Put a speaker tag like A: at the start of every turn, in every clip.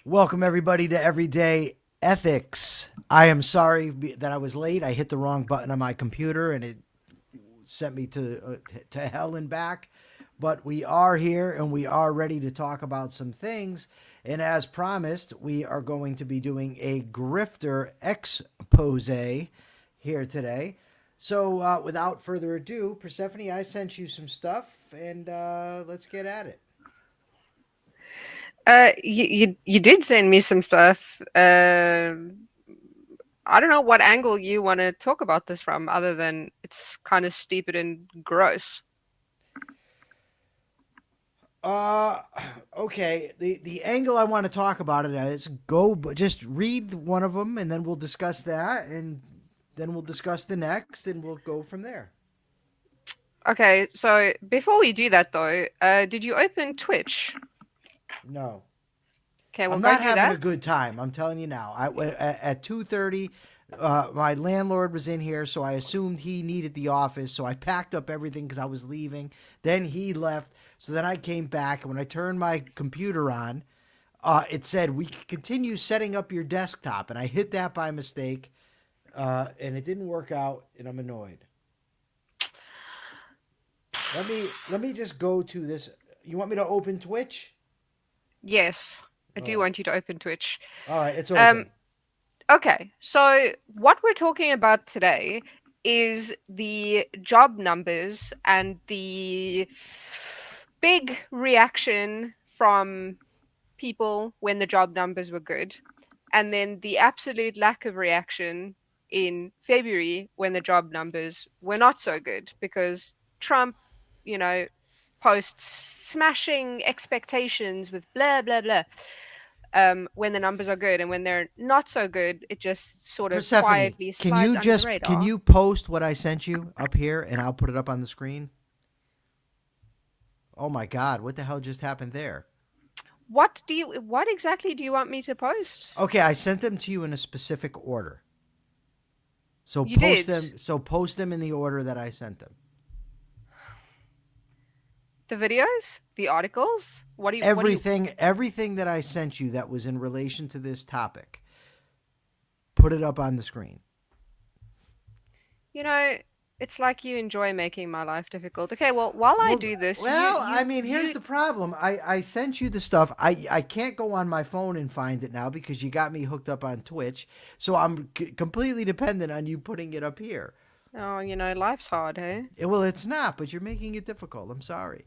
A: Welcome, everybody, to Everyday Ethics. I am sorry that I was late. I hit the wrong button on my computer and it sent me to hell and back. But we are here and we are ready to talk about some things. And as promised, we are going to be doing a Grifter expose here today. So without further ado, Persephone, I sent you some stuff and let's get at it.
B: You did send me some stuff. I don't know what angle you want to talk about this from, other than it's kind of stupid and gross.
A: Uh, okay. The angle I want to talk about it is just read one of them and then we'll discuss that and then we'll discuss the next and we'll go from there.
B: Okay, so before we do that though, did you open Twitch?
A: No,
B: Okay, well
A: I'm
B: go
A: not
B: do
A: having a
B: that.
A: good time. I'm telling you now. At 2:30, my landlord was in here, so I assumed he needed the office. So I packed up everything because I was leaving. Then he left. So then I came back, and when I turned my computer on, it said we can continue setting up your desktop, and I hit that by mistake, and it didn't work out, and I'm annoyed. Let me just go to this. You want me to open Twitch?
B: Yes, I
A: All
B: do
A: right.
B: want you to open Twitch.
A: All right, it's
B: Um,
A: open.
B: okay, so what we're talking about today is the job numbers and the big reaction from people when the job numbers were good, and then the absolute lack of reaction in February when the job numbers were not so good because Trump, you know, posts smashing expectations with blah blah blah. When the numbers are good, and when they're not so good, it just sort of
A: Persephone,
B: quietly
A: can
B: slides
A: you
B: under the
A: just can
B: radar.
A: you post what I sent you up here and I'll put it up on the screen? Oh my god, what the hell just happened there?
B: What exactly do you want me to post?
A: Okay, I sent them to you in a specific order.
B: You did.
A: So post them in the order that I sent them.
B: The videos, the articles. What do you
A: Everything that I sent you that was in relation to this topic. Put it up on the screen.
B: You know, it's like you enjoy making my life difficult. Okay, well, while I
A: Well,
B: do this, you
A: well, I
B: you
A: mean, here's
B: you
A: the problem. I sent you the stuff. I can't go on my phone and find it now because you got me hooked up on Twitch. So I'm completely dependent on you putting it up here.
B: oh, life's hard, hey?
A: Well, it's not, but you're making it difficult. I'm sorry.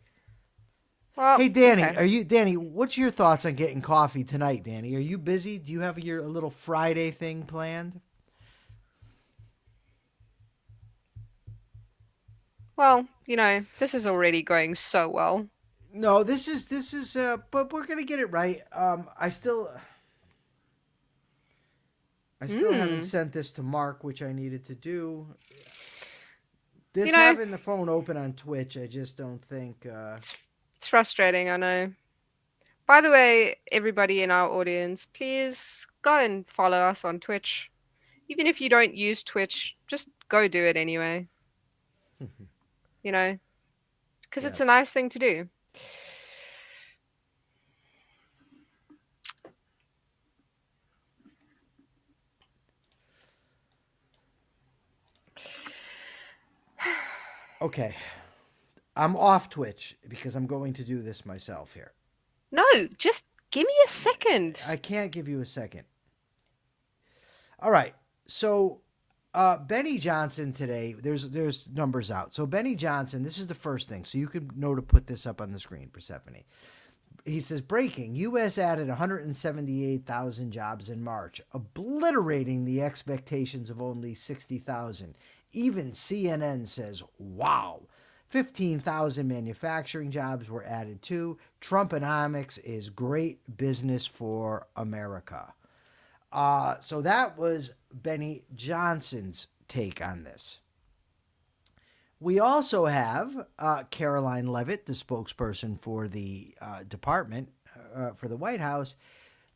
B: Well,
A: Hey, Danny,
B: okay.
A: Danny? What's your thoughts on getting coffee tonight, Danny? Are you busy? Do you have your a little Friday thing planned?
B: Well, this is already going so well.
A: No, this is. But we're gonna get it right. I still haven't
B: Hmm.
A: sent this to Mark, which I needed to do.
B: You
A: This
B: know,
A: having the phone open on Twitch, I just don't think.
B: it's it's frustrating, I know. By the way, everybody in our audience, please go and follow us on Twitch. Even if you don't use Twitch, just go do it anyway, you know, because it's a
A: Yes.
B: nice thing to do.
A: Okay. I'm off Twitch because I'm going to do this myself here.
B: No, just give me a second.
A: I can't give you a second. All right. So Benny Johnson today, there's numbers out. So Benny Johnson, this is the first thing. So you could know to put this up on the screen, Persephone. He says breaking: U.S. added 178,000 jobs in March, obliterating the expectations of only 60,000. Even CNN says, wow. 15,000 manufacturing jobs were added too. Trumponomics is great business for America. So that was Benny Johnson's take on this. We also have Caroline Levitt, the spokesperson for the department for the White House.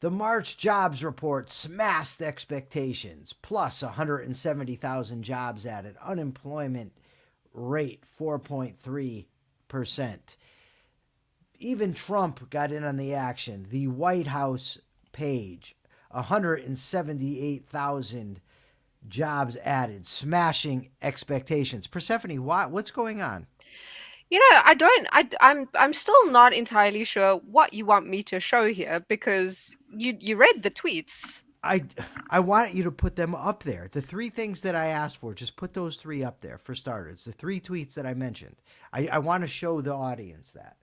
A: The March jobs report smashed expectations, plus 170,000 jobs added. Unemployment rate 4.3%. Even Trump got in on the action. The White House page. 178,000 jobs added, smashing expectations. Persephone, what's going on?
B: I'm still not entirely sure what you want me to show here because you read the tweets.
A: I I want you to put them up there. The three things that I asked for, just put those three up there for starters. The three tweets that I mentioned. I want to show the audience that.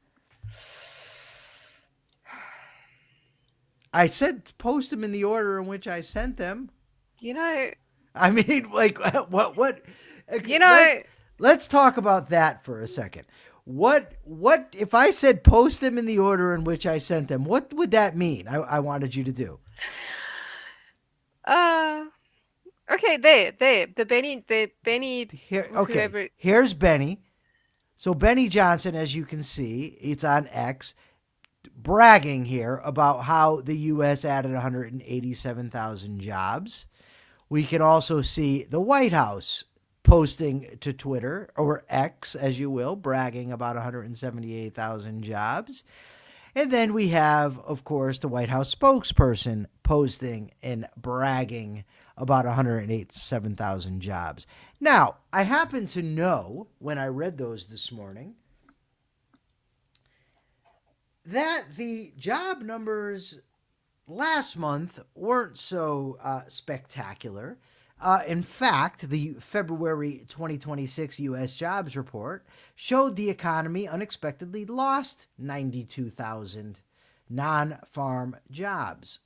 A: I said post them in the order in which I sent them.
B: You know,
A: I mean, like, what?
B: you know,
A: Let's talk about that for a second. What if I said post them in the order in which I sent them? What would that mean? I wanted you to do.
B: uh, okay, the Benny,
A: Here, okay.
B: whoever.
A: Here's Benny. So Benny Johnson, as you can see, it's on X, bragging here about how the U.S. added 187,000 jobs. We can also see the White House posting to Twitter, or X, as you will, bragging about 178,000 jobs. And then we have, of course, the White House spokesperson posting and bragging about 187,000 jobs. Now, I happen to know, when I read those this morning, that the job numbers last month weren't so spectacular. In fact, the February 2026 U.S. jobs report showed the economy unexpectedly lost 92,000 non-farm jobs.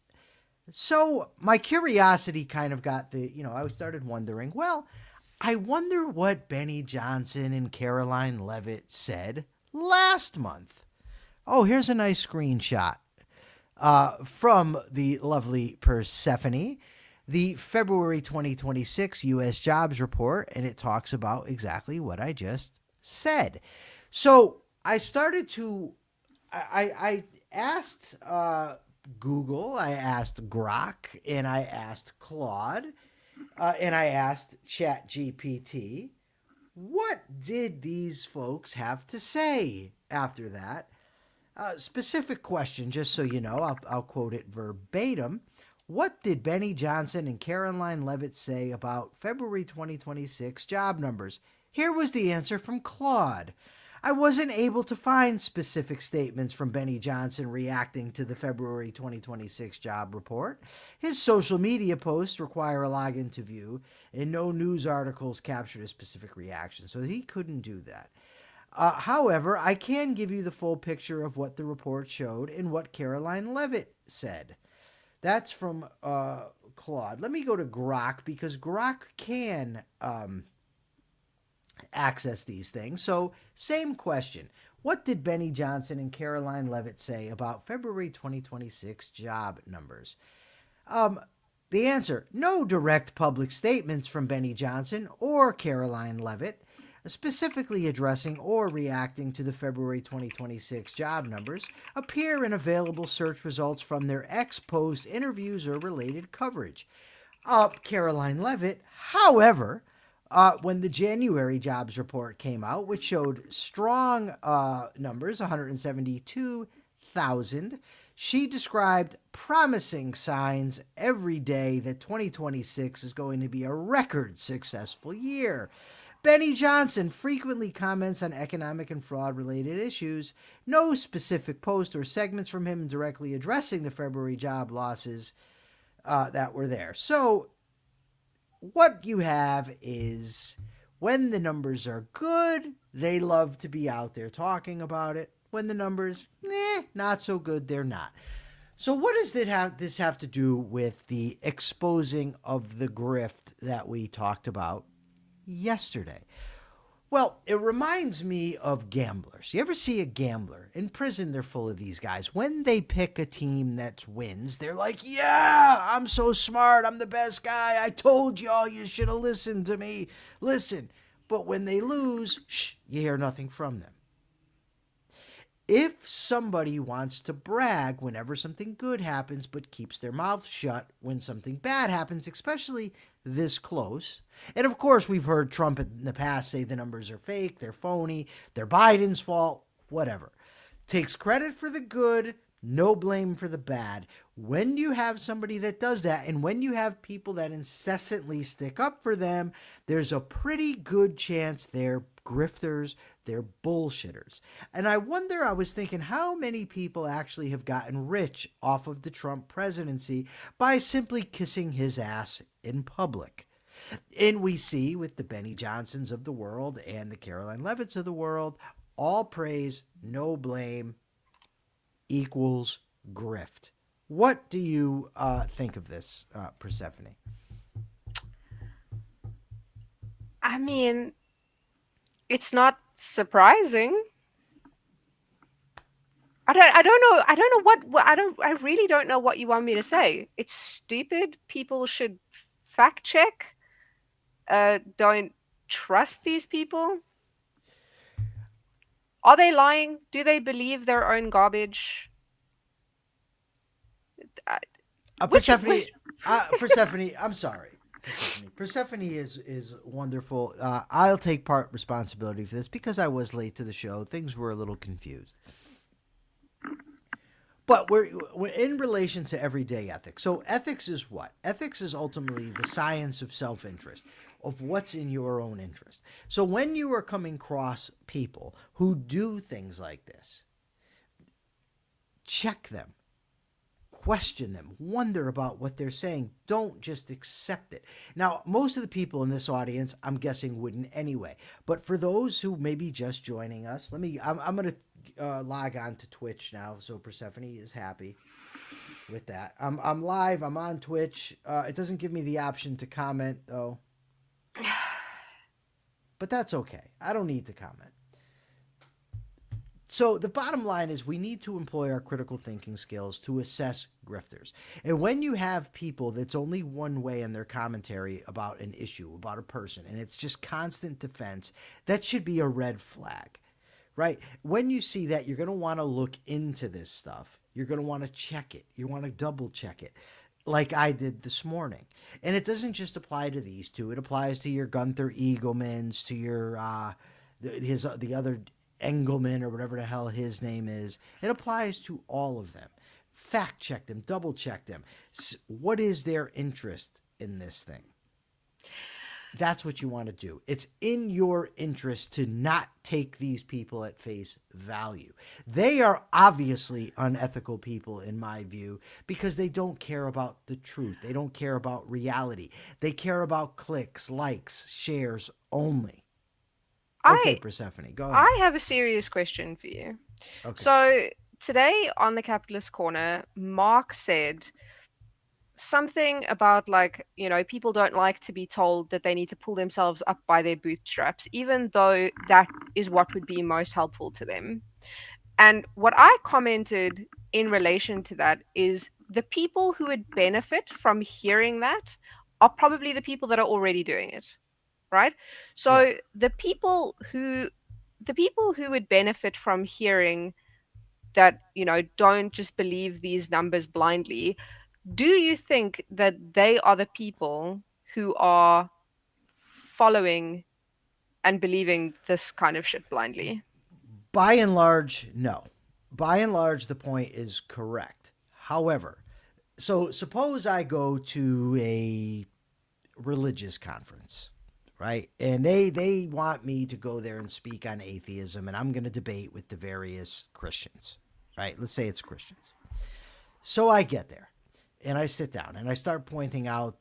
A: So my curiosity kind of got I started wondering, well, I wonder what Benny Johnson and Caroline Levitt said last month. Oh, here's a nice screenshot from the lovely Persephone, the February 2026 U.S. jobs report, and it talks about exactly what I just said. So I started to, I asked Google, I asked Grok, and I asked Claude, and I asked ChatGPT, what did these folks have to say after that? Specific question, just so you know, I'll quote it verbatim. What did Benny Johnson and Caroline Levitt say about February 2026 job numbers? Here was the answer from Claude. I wasn't able to find specific statements from Benny Johnson reacting to the February 2026 job report. His social media posts require a login to view, and no news articles captured a specific reaction, so he couldn't do that. However, I can give you the full picture of what the report showed and what Caroline Levitt said. That's from Claude. Let me go to Grok because Grok can access these things. So, same question. What did Benny Johnson and Caroline Levitt say about February 2026 job numbers? The answer, no direct public statements from Benny Johnson or Caroline Levitt specifically addressing or reacting to the February 2026 job numbers appear in available search results from their X post interviews or related coverage. Caroline Levitt, however, when the January jobs report came out, which showed strong numbers, 172,000, she described promising signs every day that 2026 is going to be a record successful year. Benny Johnson frequently comments on economic and fraud-related issues. No specific post or segments from him directly addressing the February job losses that were there. So what you have is when the numbers are good, they love to be out there talking about it. When the numbers, not so good, they're not. So what does this have to do with the exposing of the grift that we talked about yesterday? Well, it reminds me of gamblers. You ever see a gambler? In prison, they're full of these guys. When they pick a team that wins, they're like, yeah, I'm so smart. I'm the best guy. I told y'all you should have listened to me. Listen. But when they lose, you hear nothing from them. If somebody wants to brag whenever something good happens but keeps their mouth shut when something bad happens, especially this close, and of course we've heard Trump in the past say the numbers are fake, they're phony, they're Biden's fault, whatever. Takes credit for the good No blame for the bad. When you have somebody that does that, and when you have people that incessantly stick up for them, there's a pretty good chance they're grifters, they're bullshitters. And I was thinking how many people actually have gotten rich off of the Trump presidency by simply kissing his ass in public. And we see with the Benny Johnsons of the world and the Caroline Levitts of the world, all praise, no blame equals grift. What do you think of this, Persephone?
B: I mean, it's not surprising. I really don't know what you want me to say. It's stupid. People should fact check. Don't trust these people. Are they lying? Do they believe their own garbage?
A: Persephone, Persephone, I'm sorry. Persephone is wonderful. I'll take part responsibility for this because I was late to the show. Things were a little confused. But we're in relation to everyday ethics. So ethics is what? Ethics is ultimately the science of self-interest, of what's in your own interest. So when you are coming across people who do things like this, check them, question them, wonder about what they're saying. Don't just accept it. Now, most of the people in this audience, I'm guessing, wouldn't anyway. But for those who may be just joining us, I'm going to log on to Twitch now, so Persephone is happy with that. I'm live. I'm on Twitch. It doesn't give me the option to comment, though. But that's okay. I don't need to comment. So the bottom line is we need to employ our critical thinking skills to assess grifters. And when you have people that's only one way in their commentary about an issue, about a person, and it's just constant defense, that should be a red flag, right? When you see that, you're going to want to look into this stuff. You're going to want to check it. You want to double check it, like I did this morning. And it doesn't just apply to these two. It applies to your Gunther Eaglemans, to your the other Engelman or whatever the hell his name is. It applies to all of them. Fact check them, double check them. What is their interest in this thing? That's what you want to do. It's in your interest to not take these people at face value. They are obviously unethical people in my view because they don't care about the truth. They don't care about reality. They care about clicks, likes, shares only. Okay, Persephone, go ahead.
B: I have a serious question for you. Okay. So today on the Capitalist Corner, Mark said something about people don't like to be told that they need to pull themselves up by their bootstraps, even though that is what would be most helpful to them. And what I commented in relation to that is the people who would benefit from hearing that are probably the people that are already doing it. Right? So yeah. the people who would benefit from hearing that, don't just believe these numbers blindly, do you think that they are the people who are following and believing this kind of shit blindly?
A: By and large, no. By and large, the point is correct. However, so suppose I go to a religious conference, right? And they want me to go there and speak on atheism, and I'm going to debate with the various Christians, right? Let's say it's Christians. So I get there, and I sit down, and I start pointing out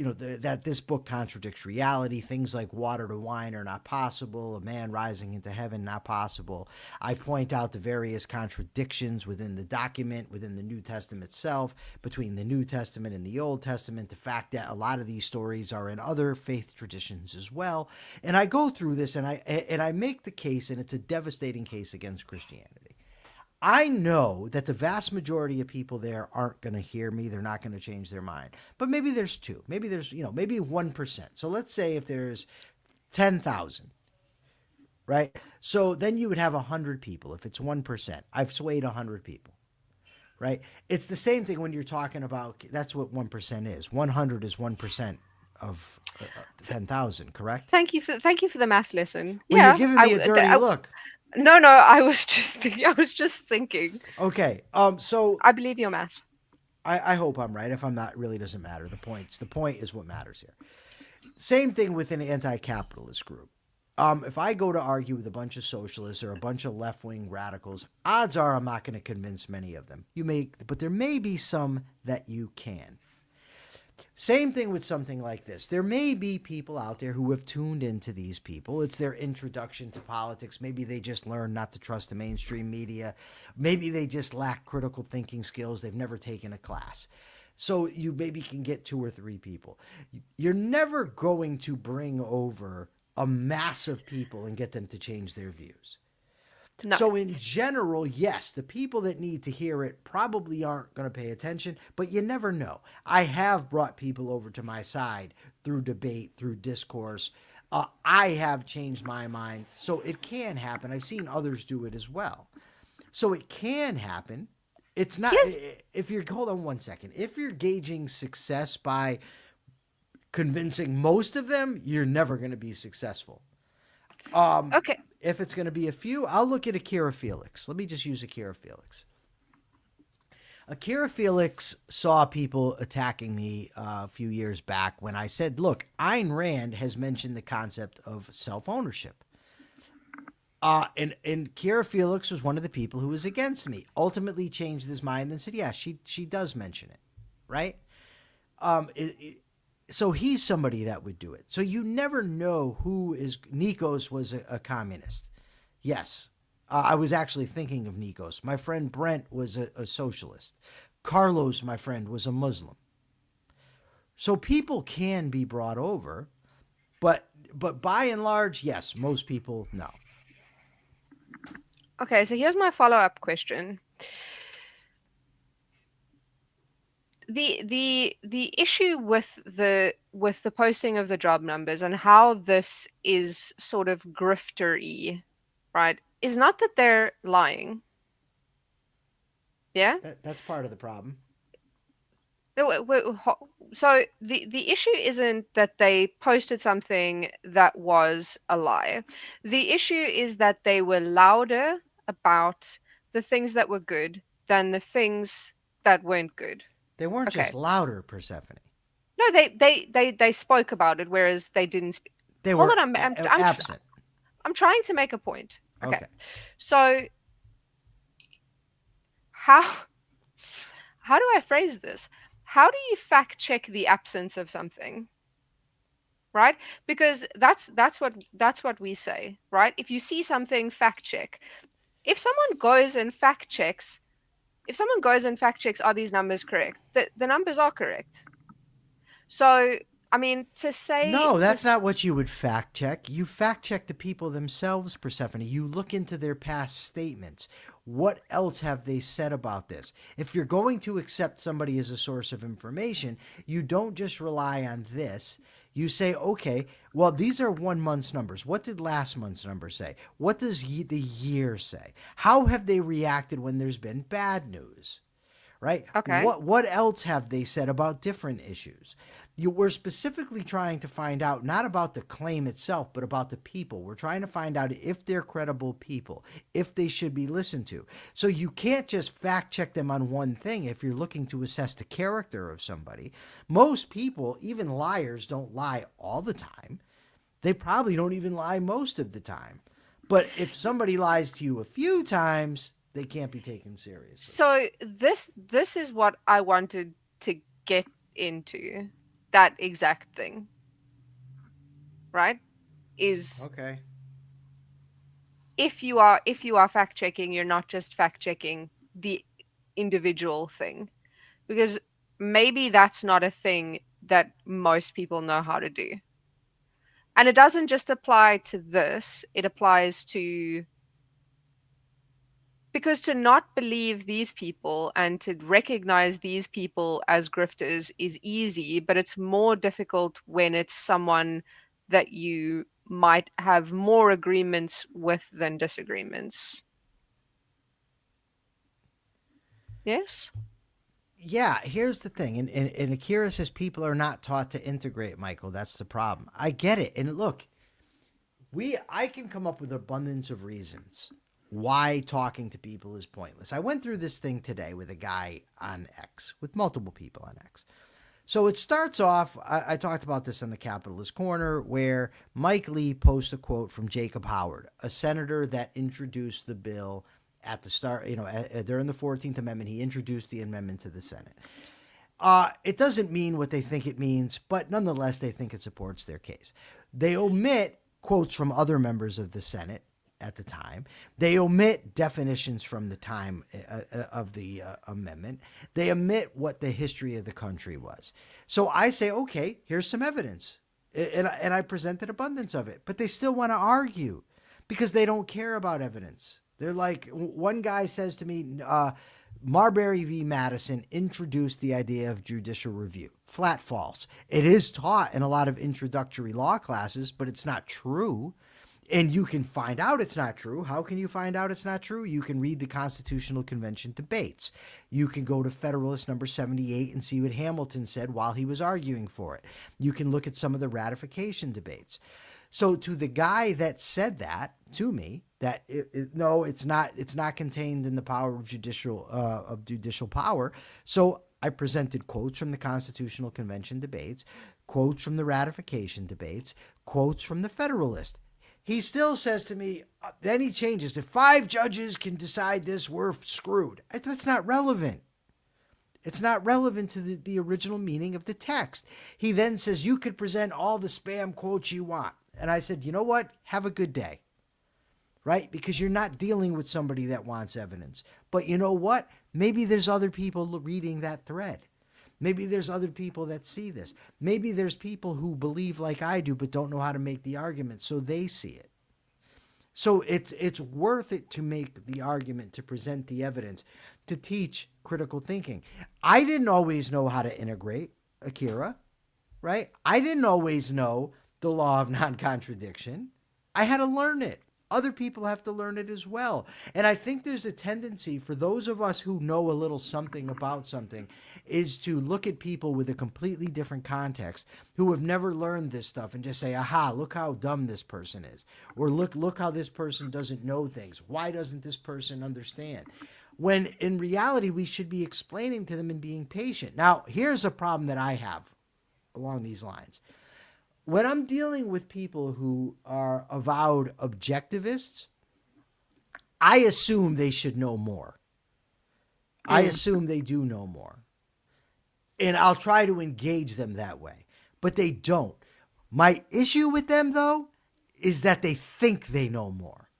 A: that this book contradicts reality. Things like water to wine are not possible. A man rising into heaven, not possible. I point out the various contradictions within the document, within the New Testament itself, between the New Testament and the Old Testament, the fact that a lot of these stories are in other faith traditions as well. And I go through this, and I make the case, and it's a devastating case against Christianity. I know that the vast majority of people there aren't going to hear me. They're not going to change their mind. But maybe there's two. Maybe there's, maybe 1%. So let's say if there's 10,000, right? So then you would have 100 people. If it's 1%, I've swayed 100 people, right? It's the same thing when you're talking about, that's what 1% is. 100 is 1% of 10,000, correct?
B: Thank you for the math lesson.
A: Well, you're giving me a dirty look.
B: No, no, I was just I was just thinking.
A: Okay. So
B: I believe your math.
A: I hope I'm right. If I'm not, it really doesn't matter. The point is what matters here. Same thing with an anti-capitalist group. If I go to argue with a bunch of socialists or a bunch of left-wing radicals, odds are I'm not going to convince many of them. But there may be some that you can. Same thing with something like this. There may be people out there who have tuned into these people. It's their introduction to politics. Maybe they just learned not to trust the mainstream media. Maybe they just lack critical thinking skills. They've never taken a class. So you maybe can get 2 or 3 people. You're never going to bring over a mass of people and get them to change their views.
B: No.
A: So in general, yes, the people that need to hear it probably aren't going to pay attention, but you never know. I have brought people over to my side through debate, through discourse. I have changed my mind. So it can happen. I've seen others do it as well. So it can happen. It's not,
B: Here's
A: if you're, hold on one second. If you're gauging success by convincing most of them, you're never going to be successful.
B: okay.
A: If it's going to be a few, I'll look at Akira Felix. Let me just use Akira Felix. Akira Felix saw people attacking me a few years back when I said, look, Ayn Rand has mentioned the concept of self-ownership. And Akira Felix was one of the people who was against me. Ultimately changed his mind and said, yeah, she does mention it, right? So he's somebody that would do it. So you never know who is. Nikos was a communist. Yes. I was actually thinking of Nikos. My friend Brent was a socialist. Carlos, my friend, was a Muslim. So people can be brought over, but by and large, yes, most people, no.
B: Okay, so here's my follow-up question. The issue with the posting of the job numbers and how this is sort of grifter-y, right, is not that they're lying. Yeah?
A: That's part of the problem.
B: No, so the issue isn't that they posted something that was a lie. The issue is that they were louder about the things that were good than the things that weren't good.
A: They weren't just
B: Okay.
A: louder, Persephone.
B: No, they spoke about it, whereas they didn't.
A: They
B: Hold
A: were
B: on,
A: absent.
B: I'm trying to make a point. Okay,
A: Okay.
B: so how how do I phrase this? How do you fact check the absence of something? Right? Because that's what we say, right? If you see something, fact check. If someone goes and fact checks, are these numbers correct? The numbers are correct. So, I mean, to say
A: No,
B: to
A: that's not what you would fact check. You fact check the people themselves, Persephone. You look into their past statements. What else have they said about this? If you're going to accept somebody as a source of information, you don't just rely on this. You say, okay, well, these are 1 month's numbers. What did last month's numbers say? What does the year say? How have they reacted when there's been bad news? Right?
B: okay.
A: What else have they said about different issues? We're specifically trying to find out not about the claim itself, but about the people. We're trying to find out if they're credible people, if they should be listened to. So you can't just fact check them on one thing if you're looking to assess the character of somebody. Most people, even liars, don't lie all the time. They probably don't even lie most of the time. But if somebody lies to you a few times, they can't be taken seriously.
B: So this is what I wanted to get into. That exact thing, right? Is
A: Okay.
B: if you are fact checking, you're not just fact checking the individual thing, because maybe that's not a thing that most people know how to do. And it doesn't just apply to this, it applies to, because to not believe these people and to recognize these people as grifters is easy, but it's more difficult when it's someone that you might have more agreements with than disagreements. Yes?
A: Yeah, here's the thing. And Akira says people are not taught to integrate, Michael. That's the problem. I get it. And look, I can come up with abundance of reasons why talking to people is pointless. I went through this thing today with a guy on X, with multiple people on X. So it starts off, I talked about this in the Capitalist Corner, where Mike Lee posts a quote from Jacob Howard, a senator that introduced the bill at the start, during the 14th Amendment. He introduced the amendment to the Senate. It doesn't mean what they think it means, but nonetheless, they think it supports their case. They omit quotes from other members of the Senate at the time. They omit definitions from the time of the amendment. They omit what the history of the country was. So I say, okay, here's some evidence. And I presented abundance of it. But they still want to argue because they don't care about evidence. They're like, one guy says to me, Marbury v. Madison introduced the idea of judicial review. Flat false. It is taught in a lot of introductory law classes, but it's not true. And you can find out it's not true. How can you find out it's not true? You can read the Constitutional Convention debates. You can go to Federalist number 78 and see what Hamilton said while he was arguing for it. You can look at some of the ratification debates. So to the guy that said that to me, that no, it's not contained in the power of judicial power. So I presented quotes from the Constitutional Convention debates, quotes from the ratification debates, quotes from the Federalist. He still says to me, then he changes, if 5 judges can decide this, we're screwed. That's not relevant. It's not relevant to the original meaning of the text. He then says, you could present all the spam quotes you want. And I said, you know what? Have a good day. Right? Because you're not dealing with somebody that wants evidence. But you know what? Maybe there's other people reading that thread. Maybe there's other people that see this. Maybe there's people who believe like I do but don't know how to make the argument, so they see it. So it's worth it to make the argument, to present the evidence, to teach critical thinking. I didn't always know how to integrate, Akira, right? I didn't always know the law of non-contradiction. I had to learn it. Other people have to learn it as well. And I think there's a tendency for those of us who know a little something about something is to look at people with a completely different context who have never learned this stuff and just say, aha, look how dumb this person is. Or look how this person doesn't know things. Why doesn't this person understand? When in reality, we should be explaining to them and being patient. Now, here's a problem that I have along these lines. When I'm dealing with people who are avowed objectivists, I assume they should know more. I assume they do know more. And I'll try to engage them that way. But they don't. My issue with them, though, is that they think they know more.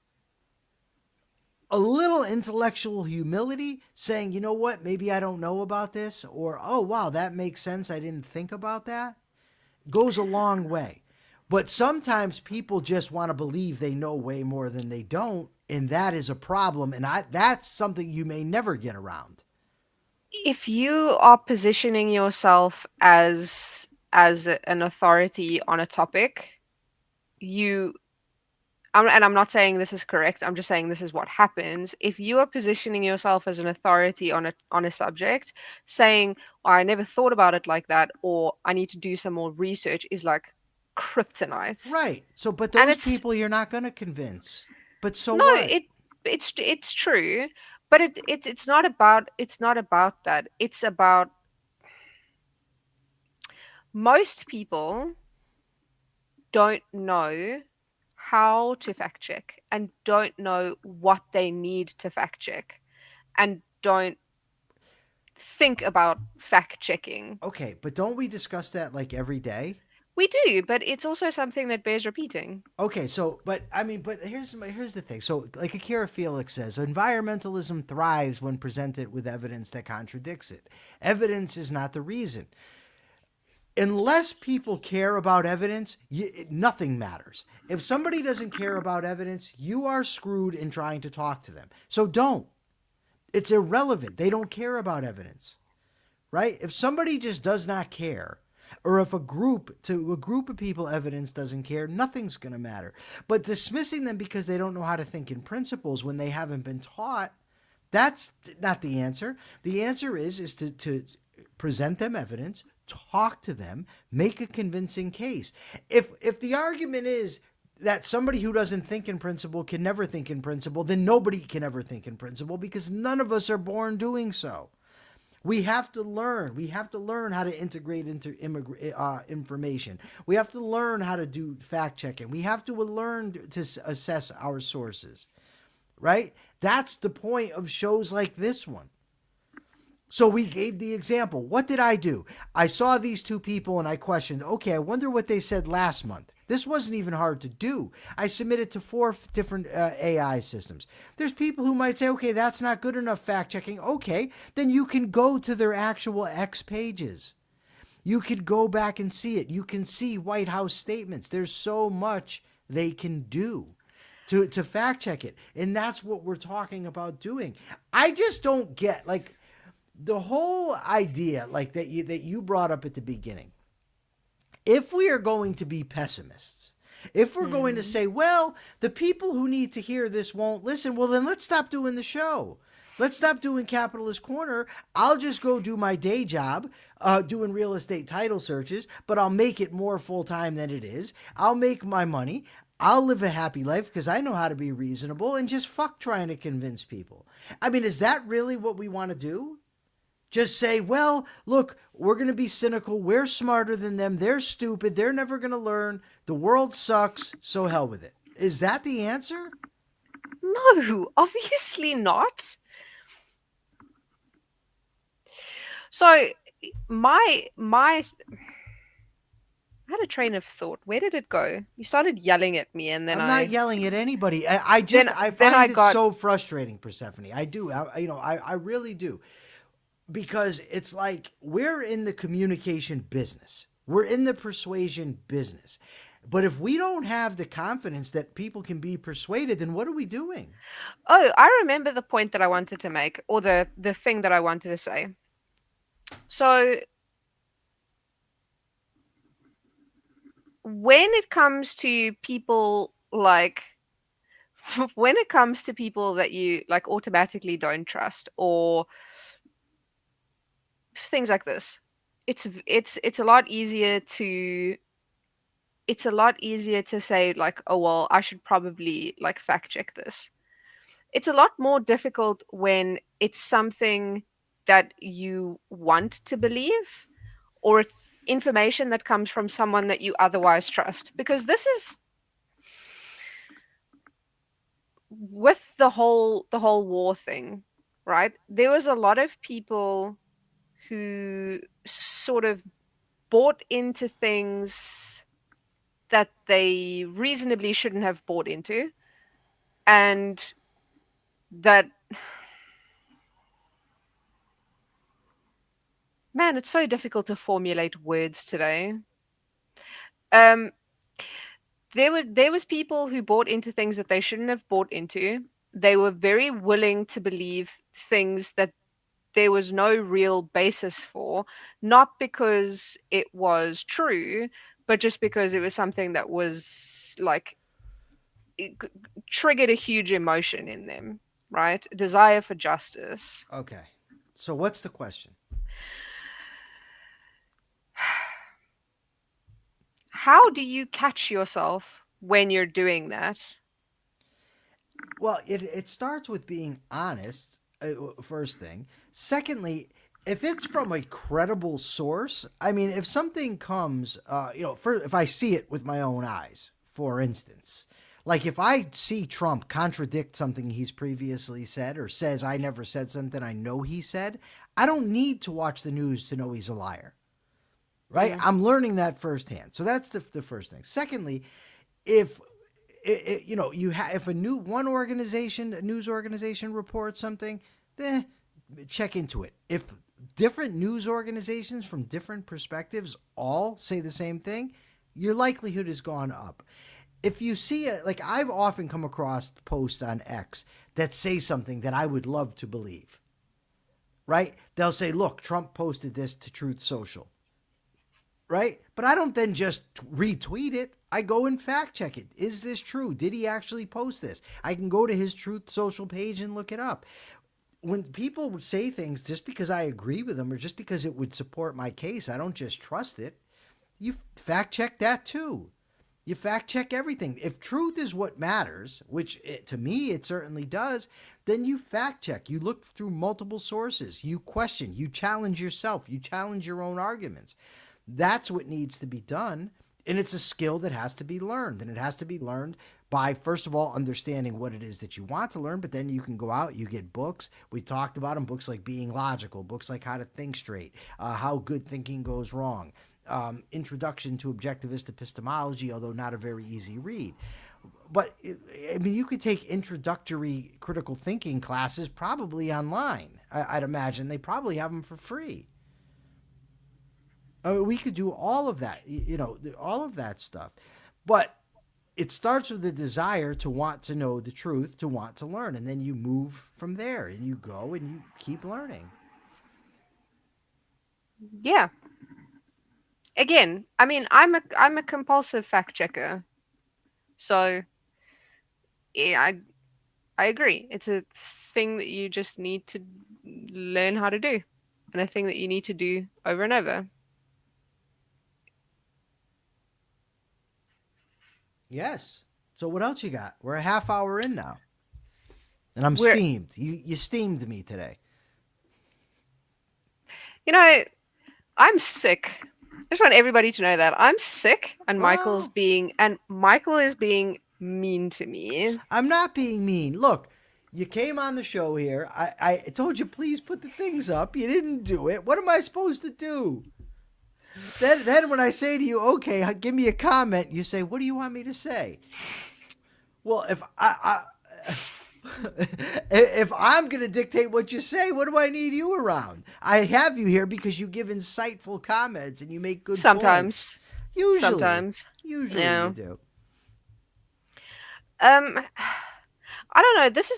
A: A little intellectual humility, saying, you know what, maybe I don't know about this, or, oh, wow, that makes sense, I didn't think about that, goes a long way. But sometimes people just want to believe they know way more than they don't, and that is a problem, and that's something you may never get around.
B: If you are positioning yourself as an authority on a topic, and I'm not saying this is correct, I'm just saying this is what happens. If you are positioning yourself as an authority on a subject, saying, oh, I never thought about it like that, or I need to do some more research, is like kryptonite.
A: Right. So, but those people you're not going to convince. But so
B: no,
A: what?
B: it's true, but it's not about that. It's about most people don't know how to fact check and don't know what they need to fact check and don't think about fact checking.
A: Okay, but don't we discuss that like every day?
B: We do, but it's also something that bears repeating.
A: Okay, so, but here's the thing. So, like Akira Felix says, environmentalism thrives when presented with evidence that contradicts it. Evidence is not the reason. Unless people care about evidence, nothing matters. If somebody doesn't care about evidence, you are screwed in trying to talk to them. So don't. It's irrelevant. They don't care about evidence, right? If somebody just does not care, or if a group of people evidence doesn't care, nothing's going to matter. But dismissing them because they don't know how to think in principles when they haven't been taught, that's not the answer. The answer is to present them evidence, talk to them, make a convincing case. If the argument is that somebody who doesn't think in principle can never think in principle, then nobody can ever think in principle because none of us are born doing so. We have to learn. We have to learn how to integrate into information. We have to learn how to do fact checking. We have to learn to assess our sources, right? That's the point of shows like this one. So we gave the example. What did I do? I saw these two people and I questioned, okay, I wonder what they said last month. This wasn't even hard to do. I submitted to 4 different AI systems. There's people who might say, okay, that's not good enough fact checking. Okay, then you can go to their actual X pages. You could go back and see it. You can see White House statements. There's so much they can do to fact check it. And that's what we're talking about doing. I just don't get, like, the whole idea, like that you brought up at the beginning. If we are going to be pessimists, if we're going to say, well, the people who need to hear this won't listen, well, then let's stop doing the show. Let's stop doing Capitalist Corner. I'll just go do my day job doing real estate title searches, but I'll make it more full-time than it is. I'll make my money. I'll live a happy life because I know how to be reasonable and just fuck trying to convince people. I mean, is that really what we want to do? Just say, well, look, we're going to be cynical. We're smarter than them. They're stupid. They're never going to learn. The world sucks. So hell with it. Is that the answer?
B: No, obviously not. So I had a train of thought. Where did it go? You started yelling at me, and then
A: I'm not yelling at anybody. I find it so frustrating, Persephone. I do. I really do. Because it's like we're in the communication business. We're in the persuasion business. But if we don't have the confidence that people can be persuaded, then what are we doing?
B: Oh, I remember the point that I wanted to make, or the thing that I wanted to say. So when it comes to people like when it comes to people that you like automatically don't trust or things like this, it's a lot easier to say like, oh well, I should probably like fact check this. It's a lot more difficult when it's something that you want to believe or information that comes from someone that you otherwise trust, because this is with the whole war thing, right? There was a lot of people who sort of bought into things that they reasonably shouldn't have bought into, and that, man, it's so difficult to formulate words today. There was people who bought into things that they shouldn't have bought into. They were very willing to believe things that there was no real basis for, not because it was true, but just because it was something that was like it triggered a huge emotion in them, right? A desire for justice.
A: Okay. So what's the question?
B: How do you catch yourself when you're doing that?
A: Well, it starts with being honest, first thing. Secondly, if it's from a credible source, I mean, if something comes, if I see it with my own eyes, for instance, like if I see Trump contradict something he's previously said or says I never said something I know he said, I don't need to watch the news to know he's a liar. Right? Mm-hmm. I'm learning that firsthand. So that's the first thing. Secondly, if if a news organization reports something, check into it. If different news organizations from different perspectives all say the same thing, your likelihood has gone up. If you see like I've often come across posts on X that say something that I would love to believe. Right? They'll say, "Look, Trump posted this to Truth Social." Right? But I don't then just retweet it. I go and fact check it. Is this true? Did he actually post this? I can go to his Truth Social page and look it up. When people would say things just because I agree with them or just because it would support my case, I don't just trust it. You fact check that too. You fact check everything. If truth is what matters, which to me it certainly does, then you fact check. You look through multiple sources. You question. You challenge yourself. You challenge your own arguments. That's what needs to be done. And it's a skill that has to be learned. And it has to be learned by, first of all, understanding what it is that you want to learn. But then you can go out, you get books. We talked about them, books like Being Logical, books like How to Think Straight, How Good Thinking Goes Wrong, Introduction to Objectivist Epistemology, although not a very easy read. But I mean, you could take introductory critical thinking classes probably online. I'd imagine they probably have them for free. We could do all of that, all of that stuff. But it starts with the desire to want to know the truth, to want to learn, and then you move from there and you go and you keep learning.
B: Yeah. Again, I mean, I'm a compulsive fact checker. So yeah, I agree. It's a thing that you just need to learn how to do, and a thing that you need to do over and over.
A: Yes. So what else you got? We're a half hour in now. And I'm
B: We're,
A: steamed. You steamed me today.
B: you know, I'm sick. I just want everybody to know that I'm sick, and
A: Well,
B: Michael is being mean to me.
A: I'm not being mean. Look, you came on the show here. I told you please put the things up. You didn't do it. What am I supposed to do? Then when I say to you, okay, give me a comment, you say, what do you want me to say? Well, if I'm going to dictate what you say, what do I need you around? I have you here because you give insightful comments and you make good points.
B: Sometimes,
A: Usually.
B: sometimes,
A: Usually you
B: yeah.
A: do.
B: Um, I don't know. This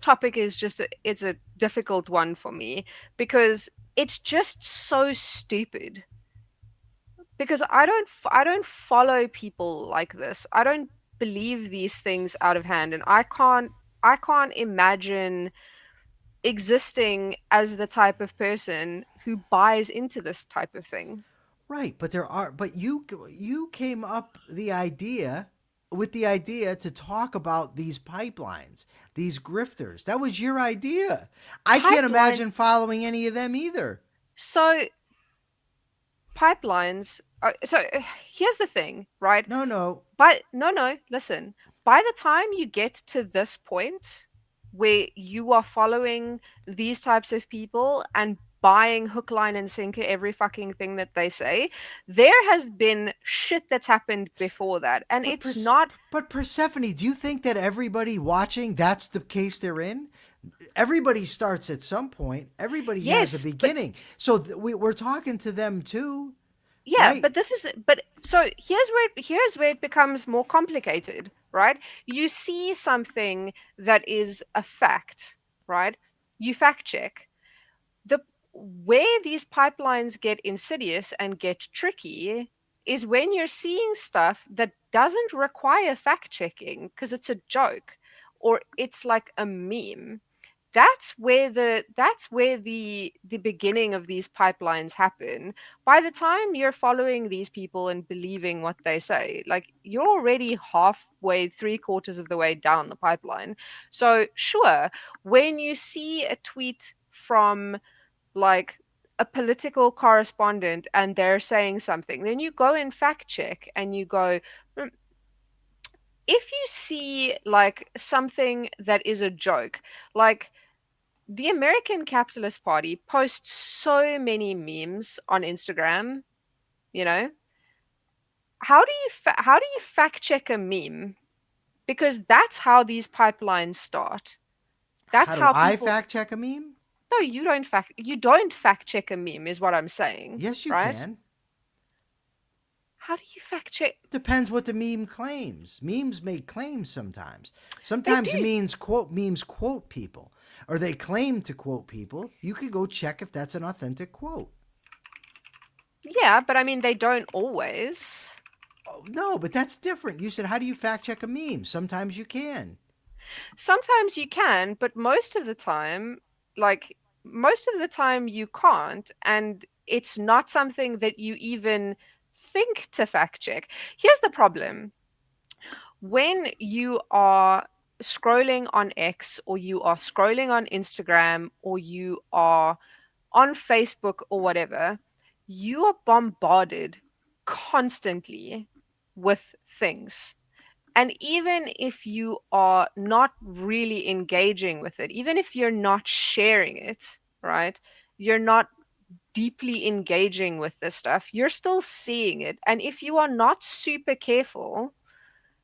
B: topic is it's a difficult one for me because it's just so stupid. Because I don't follow people like this. I don't believe these things out of hand, and I can't imagine existing as the type of person who buys into this type of thing.
A: Right, but you came up with the idea to talk about these pipelines, these grifters. That was your idea. I can't
B: Pipelines.
A: imagine following any of them either.
B: So pipelines. Here's the thing, right?
A: No, no.
B: But no, listen. By the time you get to this point where you are following these types of people and buying hook, line, and sinker every fucking thing that they say, there has been shit that's happened before that. And
A: But
B: it's not,
A: but Persephone, do you think that everybody watching that's the case they're in? Everybody starts at some point. Everybody has a
B: yes, but
A: beginning. So we're talking to them too,
B: yeah,
A: right?
B: but so here's where it becomes more complicated, right? You see something that is a fact, right? You fact check. The Where these pipelines get insidious and get tricky is when you're seeing stuff that doesn't require fact checking because it's a joke or it's like a meme. That's where the beginning of these pipelines happen. By the time you're following these people and believing what they say, like you're already halfway, three quarters of the way down the pipeline. So sure, when you see a tweet from like a political correspondent and they're saying something, then you go and fact check and you go, "Hmm, if you see like something that is a joke, like the American Capitalist Party posts so many memes on Instagram, you know, how do you fact check a meme? Because that's how these pipelines start.
A: How
B: That's
A: do
B: how
A: I
B: people.
A: fact check a meme?
B: No, you don't fact check a meme is what I'm saying,
A: Yes, you
B: right?
A: can.
B: How do you fact check?
A: Depends what the meme claims. Memes make claims sometimes.
B: They do.
A: Sometimes memes quote people, or they claim to quote people. You could go check if that's an authentic quote.
B: Yeah, but I mean they don't always.
A: Oh, no, but that's different. You said, how do you fact check a meme? Sometimes you can.
B: Sometimes you can, but most of the time you can't, and it's not something that you even think to fact check. Here's the problem. When you are scrolling on X, or you are scrolling on Instagram, or you are on Facebook or whatever, you are bombarded constantly with things. And even if you are not really engaging with it, even if you're not sharing it, right? You're not deeply engaging with this stuff, you're still seeing it. And if you are not super careful,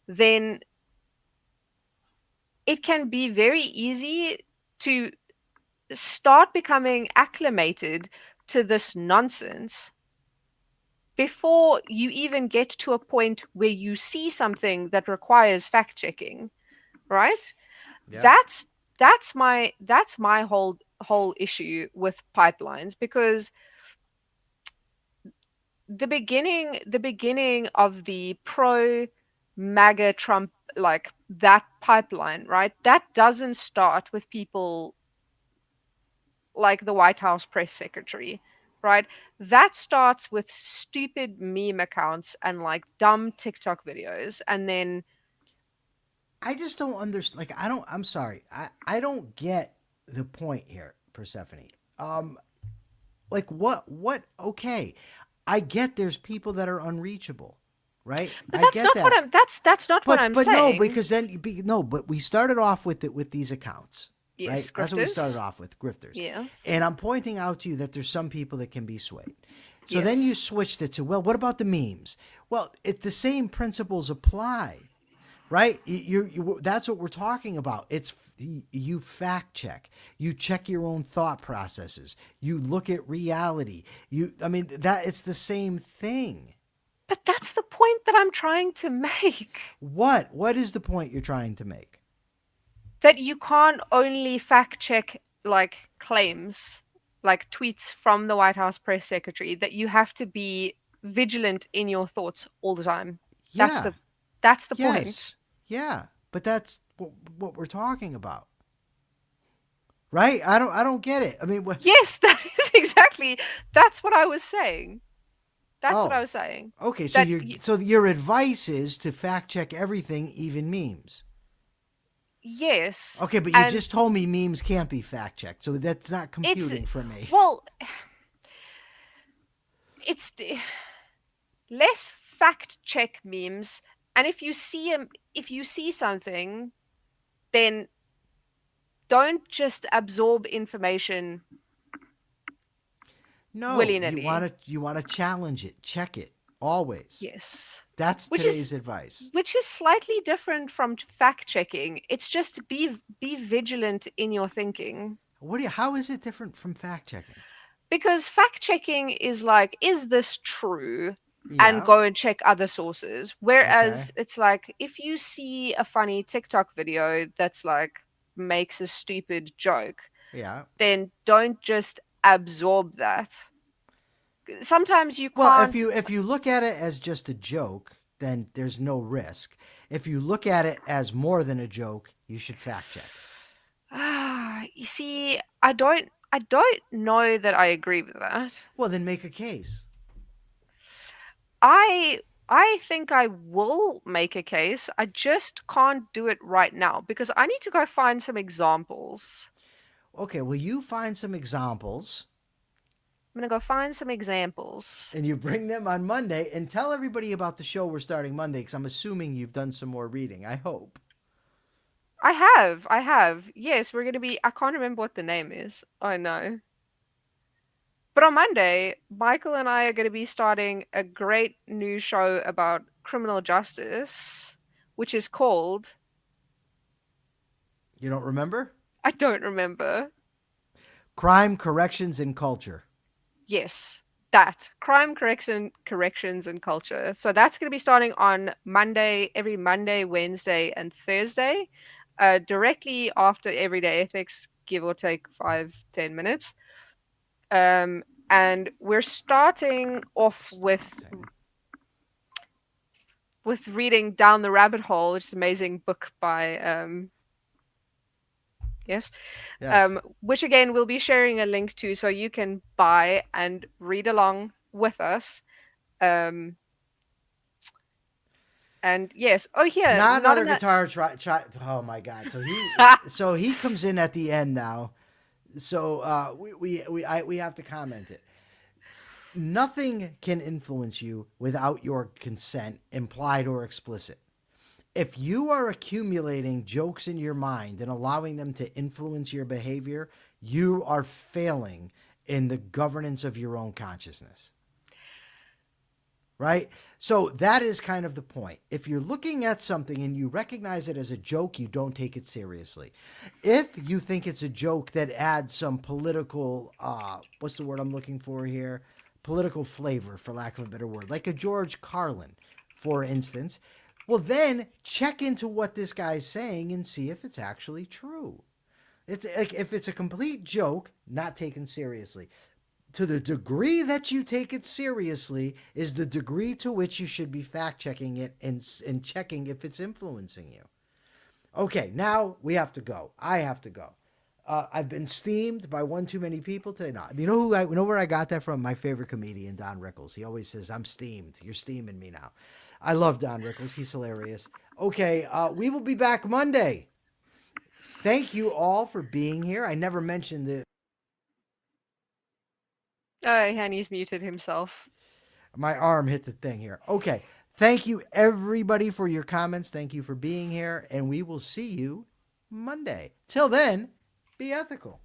B: then it can be very easy to start becoming acclimated to this nonsense before you even get to a point where you see something that requires fact checking, right?
A: Yeah.
B: That's my whole issue with pipelines, because the beginning of the pro MAGA Trump, like that pipeline, right? That doesn't start with people like the White House press secretary, right? That starts with stupid meme accounts and like dumb TikTok videos. And then,
A: I just don't understand. Like, I don't. I'm sorry. I don't get the point here, Persephone. Like what? Okay, I get there's people that are unreachable, right?
B: but
A: I
B: that's
A: get
B: not what
A: that.
B: I'm, that's not what I'm
A: But no,
B: saying.
A: because then no, but we started off with it with these accounts, right?
B: Yes,
A: That's what we started
B: grifters.
A: off with, grifters.
B: Yes.
A: And I'm pointing out to you that there's some people that can be swayed. So then you
B: Yes.
A: switched it to, well, what about the memes? Well, the same principles apply, right? That's what we're talking about. It's you fact check, you check your own thought processes, you look at reality. I mean, that it's the same thing.
B: But that's the point that I'm trying to make.
A: What is the point you're trying to make?
B: That you can't only fact check like claims, like tweets from the White House press secretary, that you have to be vigilant in your thoughts all the time. That's
A: Yeah.
B: the that's the point.
A: Yes. Yeah. But that's what we're talking about. Right? I don't get it. I mean,
B: Yes, that is exactly, that's what I was saying. That's what I
A: oh.
B: was saying.
A: Okay, so
B: That
A: your advice is to fact check everything, even memes.
B: yes,
A: Okay, but you
B: and
A: just told me memes can't be fact checked. So that's not
B: it's
A: computing for me.
B: well, it's less fact check memes, and if you see something, then don't just absorb information
A: No,
B: willy-nilly.
A: you want to challenge it, check it always.
B: Yes.
A: That's
B: Which
A: today's
B: is
A: advice.
B: which is slightly different from fact checking. It's just be vigilant in your thinking.
A: How is it different from fact checking?
B: Because fact checking is like, is this true? And
A: Yeah.
B: go and check other sources.
A: Okay.
B: Whereas it's like, if you see a funny TikTok video that's like makes a stupid joke,
A: Yeah.
B: then don't just absorb that. Sometimes you
A: Well,
B: can't.
A: if you look at it as just a joke, then there's no risk. If you look at it as more than a joke, you should fact check.
B: You see, I don't know that I agree with that.
A: Well, then make a case.
B: I think I will make a case. I just can't do it right now because I need to go find some examples.
A: Okay, well, you find some examples
B: I'm gonna go find some examples.
A: and you bring them on Monday and tell everybody about the show we're starting Monday because I'm assuming you've done some more reading. I hope.
B: I have. Yes, we're gonna be. I can't remember what the name is. I know. But on Monday, Michael and I are going to be starting a great new show about criminal justice, which is called,
A: You don't remember?
B: I don't remember.
A: Crime, Corrections, and Culture.
B: Yes, that corrections and culture. So that's going to be starting on Monday, every Monday, Wednesday, and Thursday, directly after Everyday Ethics, give or take 5-10 minutes. And we're starting off with reading Down the Rabbit Hole, which is an amazing book by yes,
A: Yes.
B: which again we'll be sharing a link to so you can buy and read along with us. Um, And yes, oh yeah,
A: Not
B: not
A: another
B: enough.
A: guitar try. Oh my God! So he comes in at the end now. So we have to comment it. Nothing can influence you without your consent, implied or explicit. If you are accumulating jokes in your mind and allowing them to influence your behavior, you are failing in the governance of your own consciousness. Right? So that is kind of the point. If you're looking at something and you recognize it as a joke, you don't take it seriously. If you think it's a joke that adds some political, what's the word I'm looking for here? Political flavor, for lack of a better word, like a George Carlin, for instance, well, then check into what this guy's saying and see if it's actually true. It's like if it's a complete joke, not taken seriously. To the degree that you take it seriously is the degree to which you should be fact checking it and checking if it's influencing you. Okay, now we have to go. I have to go. I've been steamed by one too many people today. No, you know where I got that from? My favorite comedian, Don Rickles. He always says, "I'm steamed. You're steaming me now." I love Don Rickles. He's hilarious. Okay, we will be back Monday. Thank you all for being here. I never mentioned that
B: Oh, Hanny's muted himself.
A: my arm hit the thing here. Okay. Thank you, everybody, for your comments. Thank you for being here. And we will see you Monday. Till then, be ethical.